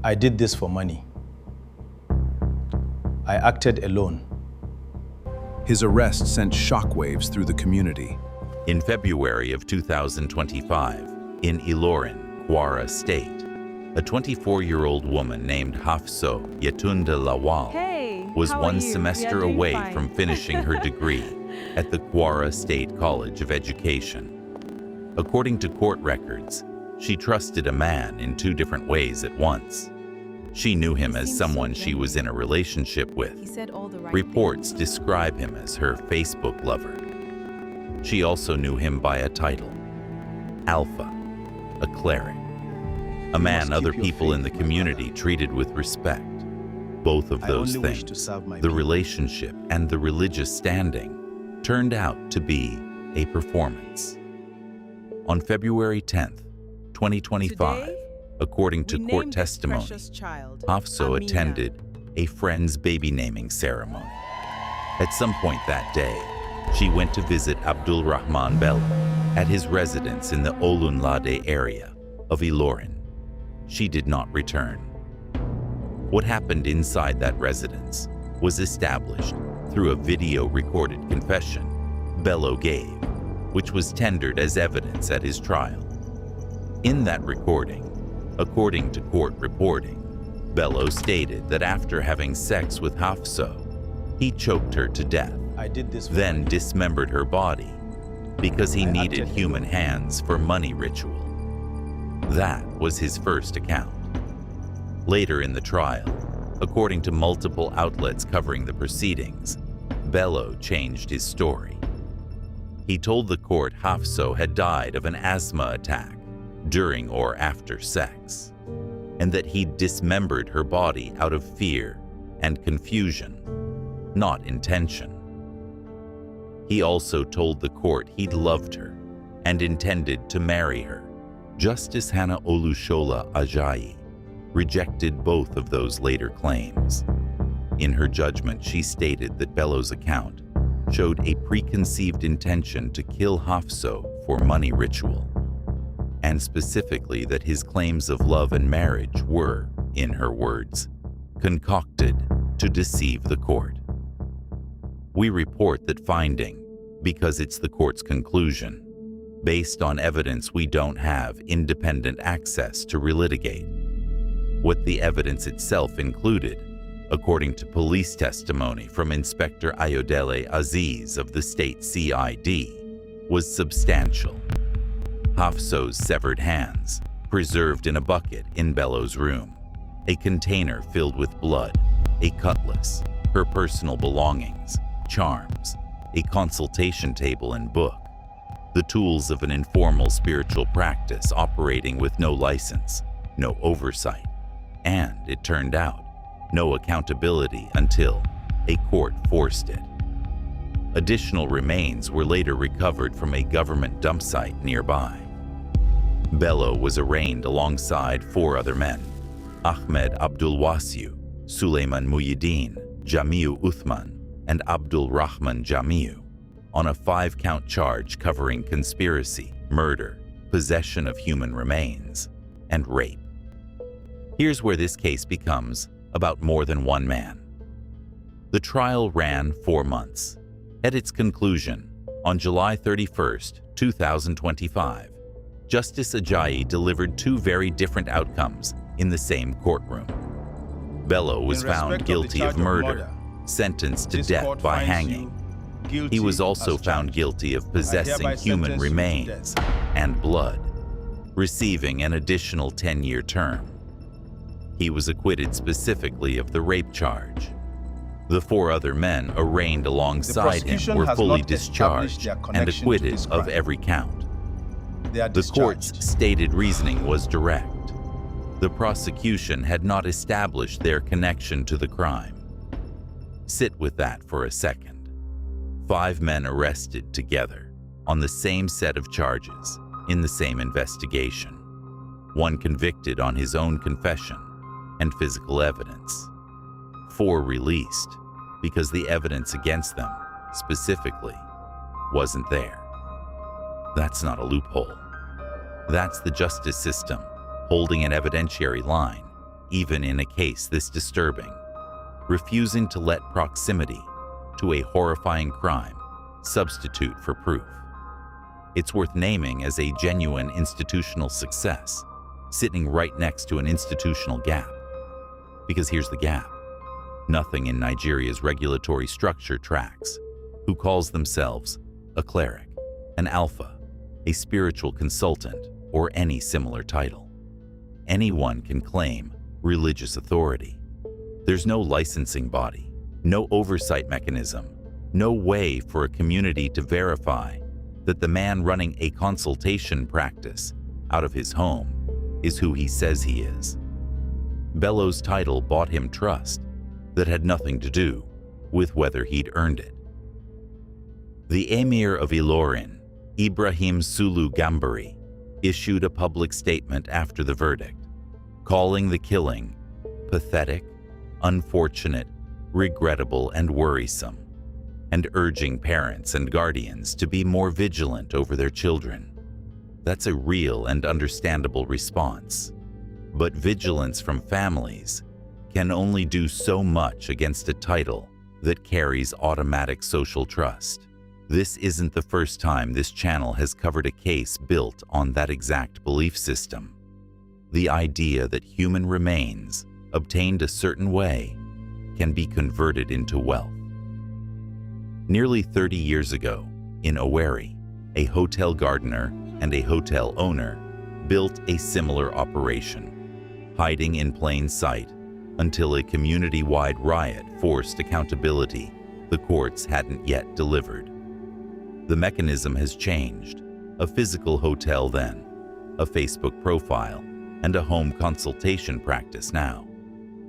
I did this for money. I acted alone. His arrest sent shockwaves through the community. In February of 2025, in Ilorin, Kwara State, a 24-year-old woman named Hafso Yetunda Lawal was one semester away from finishing her degree at the Kwara State College of Education. According to court records, she trusted a man in 2 different ways at once. She knew him as someone she was in a relationship with. Reports describe him as her Facebook lover. She also knew him by a title, Alpha, a cleric, a man other people in the community treated with respect. Both of those things, the relationship and the religious standing, turned out to be a performance. On February 10th, 2025, according to court testimony, Hafso attended a friend's baby naming ceremony. At some point that day, she went to visit Abdul Rahman Bello at his residence in the Olunlade area of Ilorin. She did not return. What happened inside that residence was established through a video-recorded confession Bello gave, which was tendered as evidence at his trial. In that recording, according to court reporting, Bello stated that after having sex with Hafso, he choked her to death, then dismembered her body because he needed human hands for money ritual. That was his first account. Later in the trial, according to multiple outlets covering the proceedings, Bello changed his story. He told the court Hafso had died of an asthma attack during or after sex, and that he dismembered her body out of fear and confusion, not intention. He also told the court he'd loved her and intended to marry her. Justice Hannah Olushola Ajayi rejected both of those later claims. In her judgment, she stated that Bello's account showed a preconceived intention to kill Hafso for money ritual, and specifically that his claims of love and marriage were, in her words, concocted to deceive the court. We report that finding, because it's the court's conclusion, based on evidence we don't have independent access to relitigate. What the evidence itself included, according to police testimony from Inspector Ayodele Aziz of the state CID, was substantial. Hafso's severed hands, preserved in a bucket in Bello's room, a container filled with blood, a cutlass, her personal belongings, charms, a consultation table and book, the tools of an informal spiritual practice operating with no license, no oversight, and, it turned out, no accountability until a court forced it. Additional remains were later recovered from a government dump site nearby. Bello was arraigned alongside 4 other men, Ahmed Abdul Wasiu, Suleiman Muhyiddin, Jamiu Uthman, and Abdul Rahman Jamiu, on a 5-count charge covering conspiracy, murder, possession of human remains, and rape. Here's where this case becomes about more than one man. The trial ran 4 months. At its conclusion, on July 31st, 2025, Justice Ajayi delivered 2 very different outcomes in the same courtroom. Bello was found guilty of murder, sentenced to death by hanging. He was also found guilty of possessing human remains and blood, receiving an additional 10-year term. He was acquitted specifically of the rape charge. The 4 other men arraigned alongside him were fully discharged and acquitted of every count. The court's stated reasoning was direct. The prosecution had not established their connection to the crime. Sit with that for a second. 5 men arrested together on the same set of charges in the same investigation. 1 convicted on his own confession and physical evidence. 4 released because the evidence against them, specifically, wasn't there. That's not a loophole. That's the justice system holding an evidentiary line even in a case this disturbing, refusing to let proximity to a horrifying crime substitute for proof. It's worth naming as a genuine institutional success, sitting right next to an institutional gap. Because here's the gap. Nothing in Nigeria's regulatory structure tracks who calls themselves a cleric, an alpha, a spiritual consultant, or any similar title. Anyone can claim religious authority. There's no licensing body, no oversight mechanism, no way for a community to verify that the man running a consultation practice out of his home is who he says he is. Bello's title bought him trust that had nothing to do with whether he'd earned it. The Emir of Ilorin, Ibrahim Sulu Gambari, issued a public statement after the verdict, calling the killing pathetic, unfortunate, regrettable, and worrisome, and urging parents and guardians to be more vigilant over their children. That's a real and understandable response. But vigilance from families can only do so much against a title that carries automatic social trust. This isn't the first time this channel has covered a case built on that exact belief system. The idea that human remains, obtained a certain way, can be converted into wealth. Nearly 30 years ago, in Owerri, a hotel gardener and a hotel owner built a similar operation, hiding in plain sight until a community-wide riot forced accountability the courts hadn't yet delivered. The mechanism has changed: a physical hotel then, a Facebook profile, and a home consultation practice now.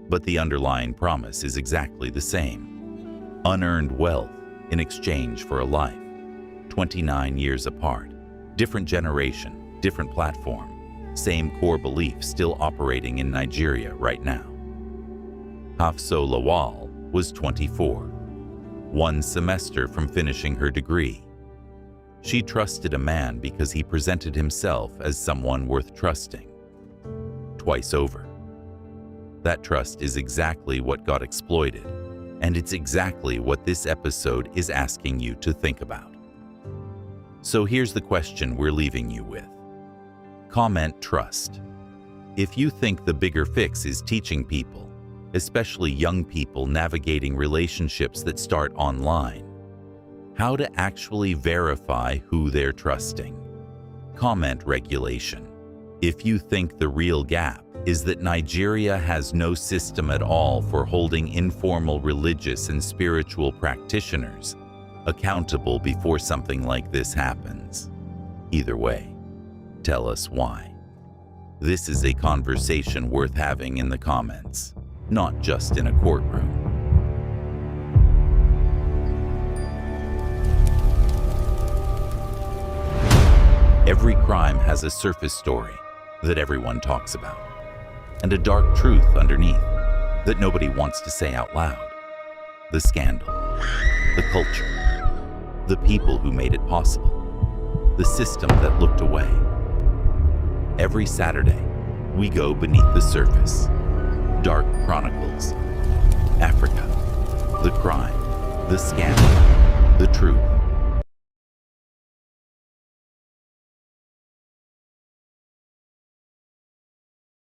But the underlying promise is exactly the same: unearned wealth in exchange for a life. 29 years apart, different generation, different platform, same core belief still operating in Nigeria right now. Hafso Lawal was 24, one semester from finishing her degree. She trusted a man because he presented himself as someone worth trusting. Twice over. That trust is exactly what got exploited, and it's exactly what this episode is asking you to think about. So here's the question we're leaving you with. Comment trust. If you think the bigger fix is teaching people, especially young people navigating relationships that start online, how to actually verify who they're trusting. Comment regulation. If you think the real gap is that Nigeria has no system at all for holding informal religious and spiritual practitioners accountable before something like this happens. Either way, tell us why. This is a conversation worth having in the comments, not just in a courtroom. Every crime has a surface story that everyone talks about, and a dark truth underneath that nobody wants to say out loud. The scandal, the culture, the people who made it possible, the system that looked away. Every Saturday, we go beneath the surface. Dark Chronicles. Africa. The crime, the scandal, the truth.